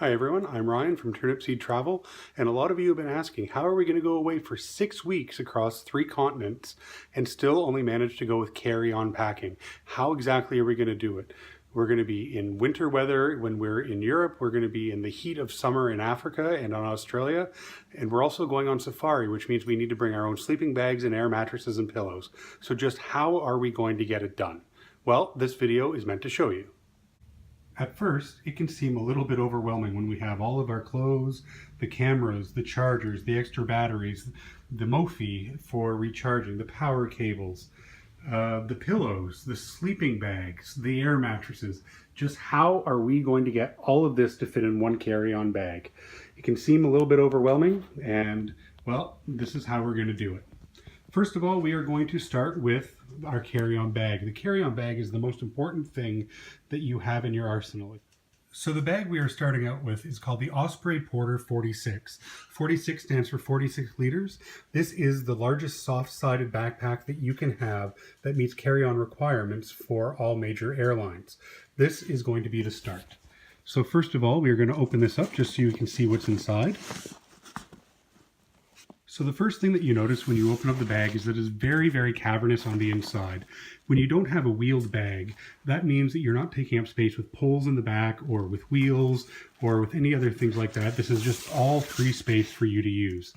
Hi everyone, I'm Ryan from Turnipseed Travel, and a lot of you have been asking, how are we going to go away for 6 weeks across 3 continents and still only manage to go with carry-on packing? How exactly are we going to do it? We're going to be in winter weather when we're in Europe, we're going to be in the heat of summer in Africa and on Australia, and we're also going on safari, which means we need to bring our own sleeping bags and air mattresses and pillows. So just how are we going to get it done? Well, this video is meant to show you. At first, it can seem a little bit overwhelming when we have all of our clothes, the cameras, the chargers, the extra batteries, the Mophie for recharging, the power cables, the pillows, the sleeping bags, the air mattresses. Just how are we going to get all of this to fit in one carry-on bag? It can seem a little bit overwhelming, and well, this is how we're going to do it. First of all, we are going to start with our carry-on bag. The carry-on bag is the most important thing that you have in your arsenal. So the bag we are starting out with is called the Osprey Porter 46. 46 stands for 46 liters. This is the largest soft-sided backpack that you can have that meets carry-on requirements for all major airlines. This is going to be the start. So first of all, we are going to open this up just so you can see what's inside. So the first thing that you notice when you open up the bag is that it's very, very cavernous on the inside. When you don't have a wheeled bag, that means that you're not taking up space with poles in the back or with wheels or with any other things like that. This is just all free space for you to use.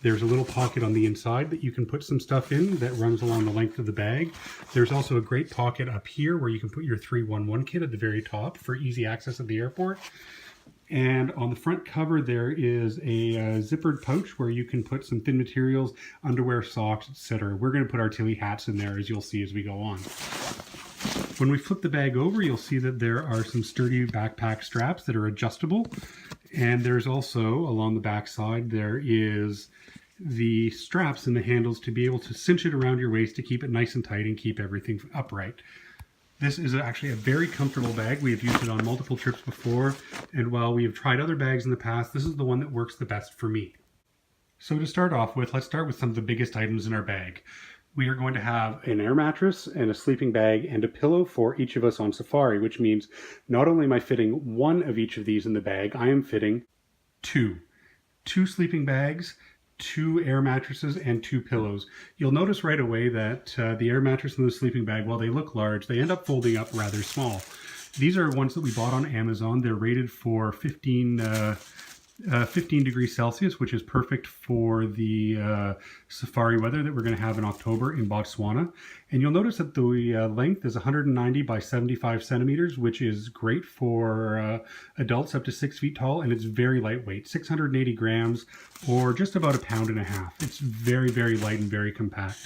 There's a little pocket on the inside that you can put some stuff in that runs along the length of the bag. There's also a great pocket up here where you can put your 311 kit at the very top for easy access at the airport. And on the front cover there is a zippered pouch where you can put some thin materials, underwear, socks, etc. We're going to put our Tilly hats in there, as you'll see as we go on. When we flip the bag over, you'll see that there are some sturdy backpack straps that are adjustable. And there's also, along the back side, there is the straps and the handles to be able to cinch it around your waist to keep it nice and tight and keep everything upright. This is actually a very comfortable bag. We have used it on multiple trips before, and while we have tried other bags in the past, this is the one that works the best for me. So to start off with, let's start with some of the biggest items in our bag. We are going to have an air mattress and a sleeping bag and a pillow for each of us on safari, which means not only am I fitting one of each of these in the bag, I am fitting two sleeping bags, 2 air mattresses, and 2 pillows. You'll notice right away that the air mattress and the sleeping bag, while they look large, they end up folding up rather small. These are ones that we bought on Amazon. They're rated for 15 degrees Celsius, which is perfect for the safari weather that we're going to have in October in Botswana. And you'll notice that the length is 190 by 75 centimeters, which is great for adults up to 6 feet tall, and it's very lightweight, 680 grams or just about 1.5 pounds. It's very, very light and very compact.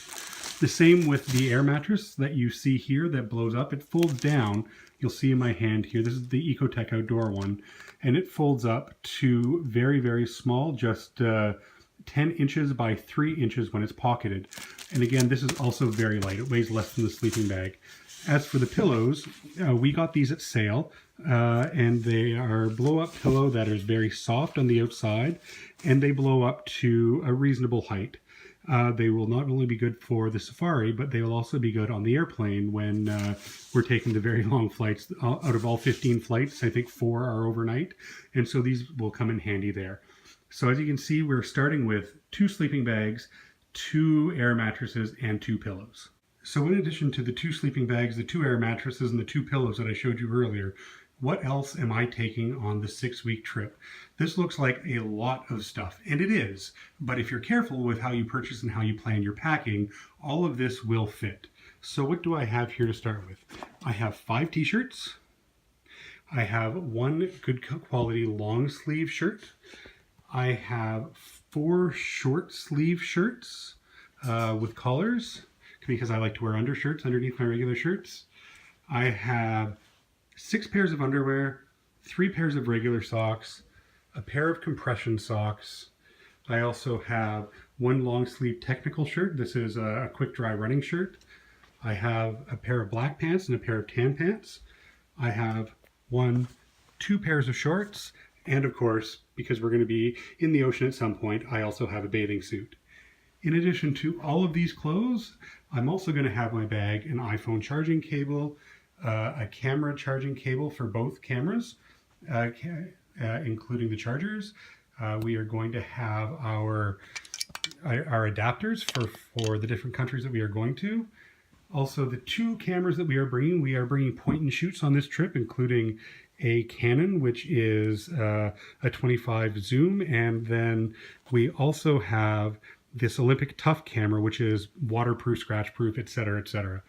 The same with the air mattress that you see here that blows up. It folds down. You'll see in my hand here, this is the Ecotech Outdoor one, and it folds up to very, very small, just 10 inches by 3 inches when it's pocketed. And again, this is also very light. It weighs less than the sleeping bag. As for the pillows, we got these at sale, and they are blow-up pillow that is very soft on the outside, and they blow up to a reasonable height. They will not only be good for the safari, but they will also be good on the airplane when we're taking the very long flights. Out of all 15 flights, I think 4 are overnight, and so these will come in handy there. So as you can see, we're starting with 2 sleeping bags, 2 air mattresses, and 2 pillows. So in addition to the 2 sleeping bags, the 2 air mattresses, and the 2 pillows that I showed you earlier, what else am I taking on the 6-week trip? This looks like a lot of stuff, and it is, but if you're careful with how you purchase and how you plan your packing, all of this will fit. So what do I have here to start with? I have 5 t-shirts. I have 1 good quality long sleeve shirt. I have 4 short sleeve shirts with collars because I like to wear undershirts underneath my regular shirts. I have 6 pairs of underwear, 3 pairs of regular socks, a pair of compression socks. I also have 1 long sleeve technical shirt. This is a quick dry running shirt. I have a pair of black pants and a pair of tan pants. I have 2 pairs of shorts. And of course, because we're going to be in the ocean at some point, I also have a bathing suit. In addition to all of these clothes, I'm also going to have in my bag an iPhone charging cable, a camera charging cable for both cameras, including the chargers. We are going to have our adapters for the different countries that we are going to. Also, the 2 cameras that we are bringing point and shoots on this trip, including a Canon, which is a 25 zoom, and then we also have this Olympic Tough camera, which is waterproof, scratch proof, etc., etc.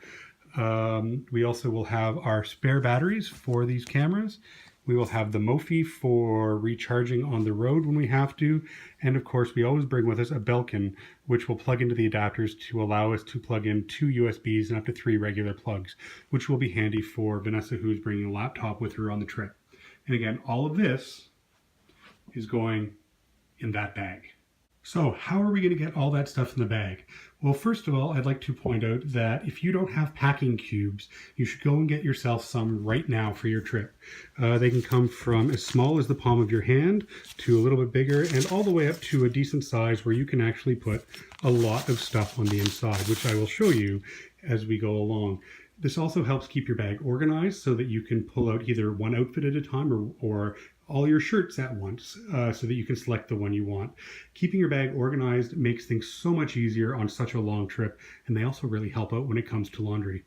We also will have our spare batteries for these cameras. We will have the Mophie for recharging on the road when we have to. And of course, we always bring with us a Belkin, which will plug into the adapters to allow us to plug in 2 USBs and up to 3 regular plugs, which will be handy for Vanessa, who's bringing a laptop with her on the trip. And again, all of this is going in that bag. So how are we going to get all that stuff in the bag? Well, first of all, I'd like to point out that if you don't have packing cubes, you should go and get yourself some right now for your trip. They can come from as small as the palm of your hand to a little bit bigger and all the way up to a decent size where you can actually put a lot of stuff on the inside, which I will show you as we go along. This also helps keep your bag organized so that you can pull out either one outfit at a time or all your shirts at once so that you can select the one you want. Keeping your bag organized makes things so much easier on such a long trip, and they also really help out when it comes to laundry.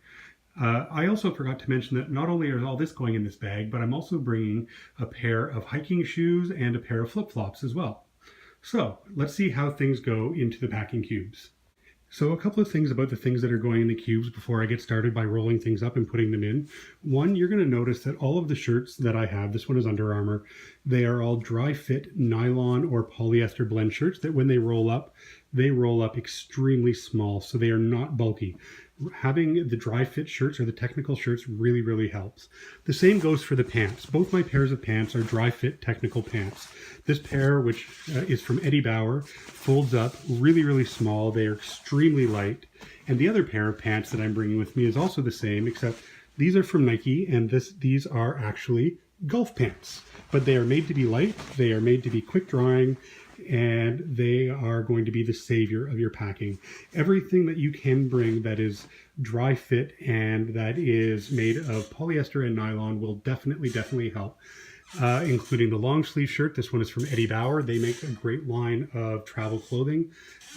I also forgot to mention that not only is all this going in this bag, but I'm also bringing a pair of hiking shoes and a pair of flip-flops as well. So let's see how things go into the packing cubes. So a couple of things about the things that are going in the cubes before I get started by rolling things up and putting them in. One, you're going to notice that all of the shirts that I have, this one is Under Armour, they are all dry fit nylon or polyester blend shirts that when they roll up extremely small, so they are not bulky. Having the dry fit shirts or the technical shirts really, really helps. The same goes for the pants. Both my pairs of pants are dry fit technical pants. This pair, which is from Eddie Bauer, folds up really, really small. They are extremely light. And the other pair of pants that I'm bringing with me is also the same, except these are from Nike, and these are actually golf pants. But they are made to be light, they are made to be quick drying, and they are going to be the savior of your packing. Everything that you can bring that is dry fit and that is made of polyester and nylon will definitely help. Including the long sleeve shirt. This one is from Eddie Bauer. They make a great line of travel clothing,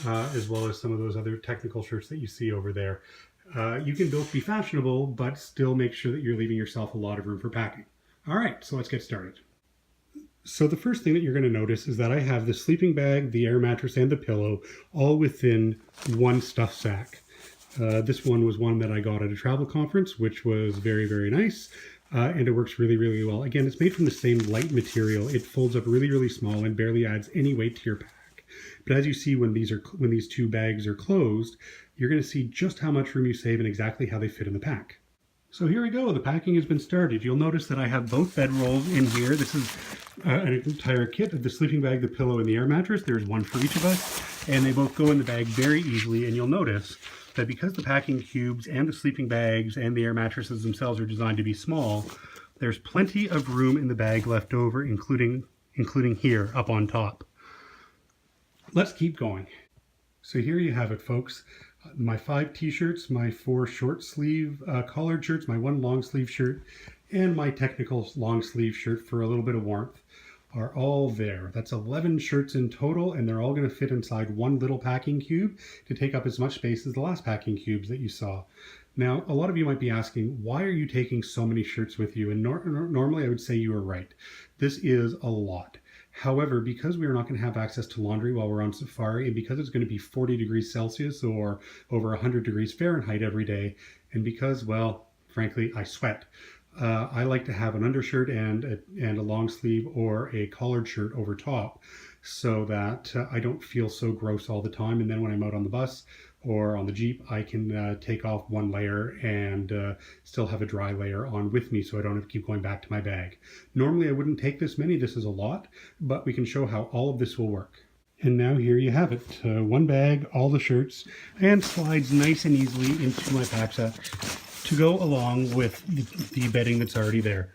as well as some of those other technical shirts that you see over there. You can both be fashionable, but still make sure that you're leaving yourself a lot of room for packing. All right, so let's get started. So the first thing that you're going to notice is that I have the sleeping bag, the air mattress, and the pillow all within one stuff sack. This one was one that I got at a travel conference, which was very, very nice. And it works really, really well. Again, it's made from the same light material. It folds up really, really small and barely adds any weight to your pack. But as you see, when these 2 bags are closed, you're going to see just how much room you save and exactly how they fit in the pack. So here we go. The packing has been started. You'll notice that I have both bedrolls in here. This is an entire kit of the sleeping bag, the pillow, and the air mattress. There's one for each of us, and they both go in the bag very easily. And you'll notice that because the packing cubes and the sleeping bags and the air mattresses themselves are designed to be small, there's plenty of room in the bag left over, including here up on top. Let's keep going. So here you have it, folks. My 5 t-shirts, my 4 short sleeve collared shirts, my 1 long sleeve shirt, and my technical long sleeve shirt for a little bit of warmth are all there. That's 11 shirts in total, and they're all going to fit inside one little packing cube to take up as much space as the last packing cubes that you saw. Now, a lot of you might be asking, why are you taking so many shirts with you? And normally I would say you are right. This is a lot. However, because we are not going to have access to laundry while we're on safari, and because it's going to be 40 degrees Celsius or over 100 degrees Fahrenheit every day, and because, well, frankly, I sweat, I like to have an undershirt and a long sleeve or a collared shirt over top so that I don't feel so gross all the time. And then when I'm out on the bus or on the Jeep, I can take off one layer and still have a dry layer on with me so I don't have to keep going back to my bag. Normally I wouldn't take this many, this is a lot, but we can show how all of this will work. And now here you have it, one bag, all the shirts, and slides nice and easily into my pack-set to go along with the bedding that's already there.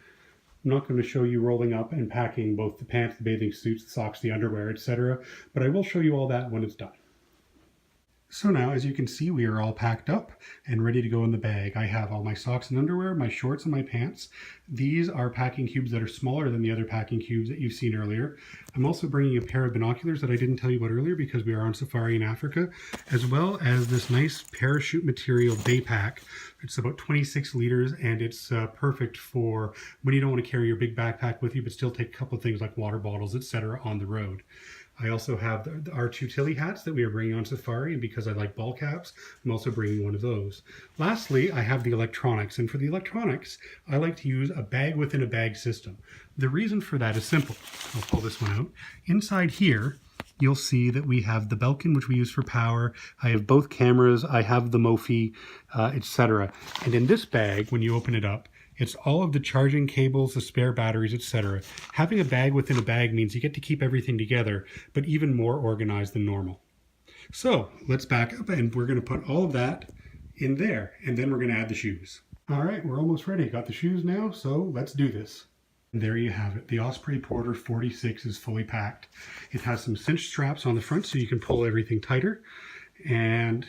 I'm not going to show you rolling up and packing both the pants, the bathing suits, the socks, the underwear, etc., but I will show you all that when it's done. So now, as you can see, we are all packed up and ready to go in the bag. I have all my socks and underwear, my shorts and my pants. These are packing cubes that are smaller than the other packing cubes that you've seen earlier. I'm also bringing a pair of binoculars that I didn't tell you about earlier because we are on safari in Africa, as well as this nice parachute material day pack. It's about 26 liters and it's perfect for when you don't want to carry your big backpack with you, but still take a couple of things like water bottles, etc. on the road. I also have our two Tilly hats that we are bringing on safari, and because I like ball caps, I'm also bringing one of those. Lastly, I have the electronics, and for the electronics, I like to use a bag within a bag system. The reason for that is simple. I'll pull this one out. Inside here, you'll see that we have the Belkin, which we use for power. I have both cameras. I have the Mophie, etc. And in this bag, when you open it up, it's all of the charging cables, the spare batteries, etc. Having a bag within a bag means you get to keep everything together, but even more organized than normal. So let's back up and we're going to put all of that in there, and then we're going to add the shoes. All right, we're almost ready. Got the shoes now, so let's do this. And there you have it. The Osprey Porter 46 is fully packed. It has some cinch straps on the front so you can pull everything tighter. And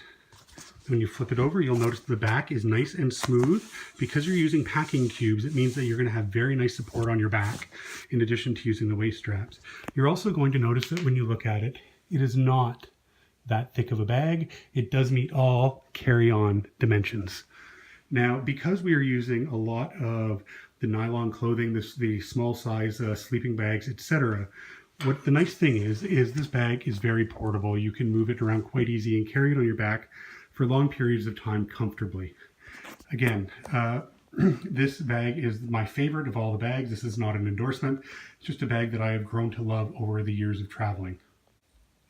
when you flip it over, you'll notice the back is nice and smooth. Because you're using packing cubes, it means that you're going to have very nice support on your back, in addition to using the waist straps. You're also going to notice that when you look at it, it is not that thick of a bag. It does meet all carry-on dimensions. Now, because we are using a lot of the nylon clothing, the small size sleeping bags, etc., what the nice thing is this bag is very portable. You can move it around quite easy and carry it on your back for long periods of time comfortably. Again, this bag is my favorite of all the bags. This is not an endorsement. It's just a bag that I have grown to love over the years of traveling.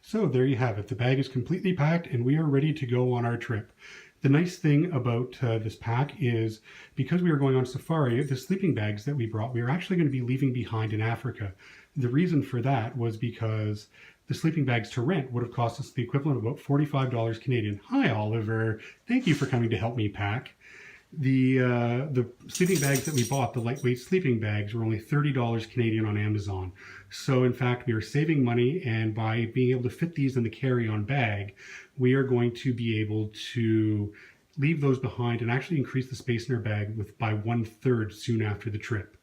So there you have it. The bag is completely packed and we are ready to go on our trip. The nice thing about this pack is because we are going on safari, the sleeping bags that we brought, we are actually going to be leaving behind in Africa. The reason for that was because the sleeping bags to rent would have cost us the equivalent of about $45 Canadian. Hi, Oliver. Thank you for coming to help me pack. The sleeping bags that we bought, the lightweight sleeping bags, were only $30 Canadian on Amazon. So in fact, we are saving money, and by being able to fit these in the carry-on bag, we are going to be able to leave those behind and actually increase the space in our bag by 1/3 soon after the trip.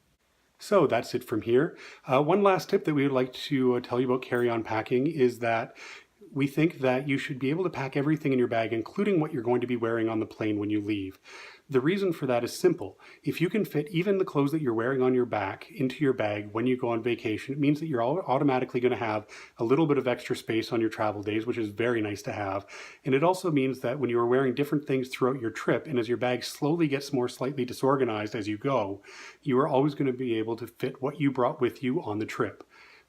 So that's it from here. One last tip that we would like to tell you about carry-on packing is that we think that you should be able to pack everything in your bag, including what you're going to be wearing on the plane when you leave. The reason for that is simple. If you can fit even the clothes that you're wearing on your back into your bag when you go on vacation, it means that you're automatically going to have a little bit of extra space on your travel days, which is very nice to have. And it also means that when you're wearing different things throughout your trip, and as your bag slowly gets more slightly disorganized as you go, you are always going to be able to fit what you brought with you on the trip.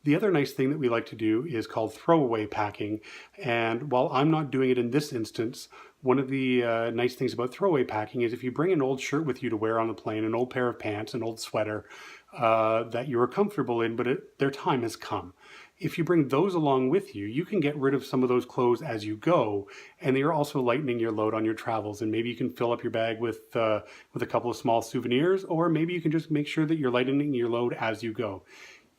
The other nice thing that we like to do is called throwaway packing. And while I'm not doing it in this instance, one of the nice things about throwaway packing is if you bring an old shirt with you to wear on the plane, an old pair of pants, an old sweater that you are comfortable in, but their time has come. If you bring those along with you, you can get rid of some of those clothes as you go, and they are also lightening your load on your travels. And maybe you can fill up your bag with a couple of small souvenirs, or maybe you can just make sure that you're lightening your load as you go.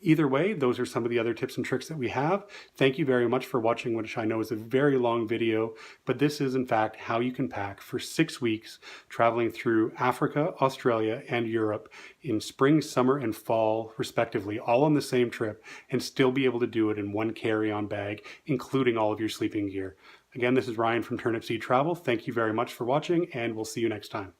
Either way, those are some of the other tips and tricks that we have. Thank you very much for watching, which I know is a very long video, but this is in fact how you can pack for 6 weeks, traveling through Africa, Australia, and Europe in spring, summer, and fall, respectively, all on the same trip, and still be able to do it in one carry-on bag, including all of your sleeping gear. Again, this is Ryan from Turnipseed Travel. Thank you very much for watching, and we'll see you next time.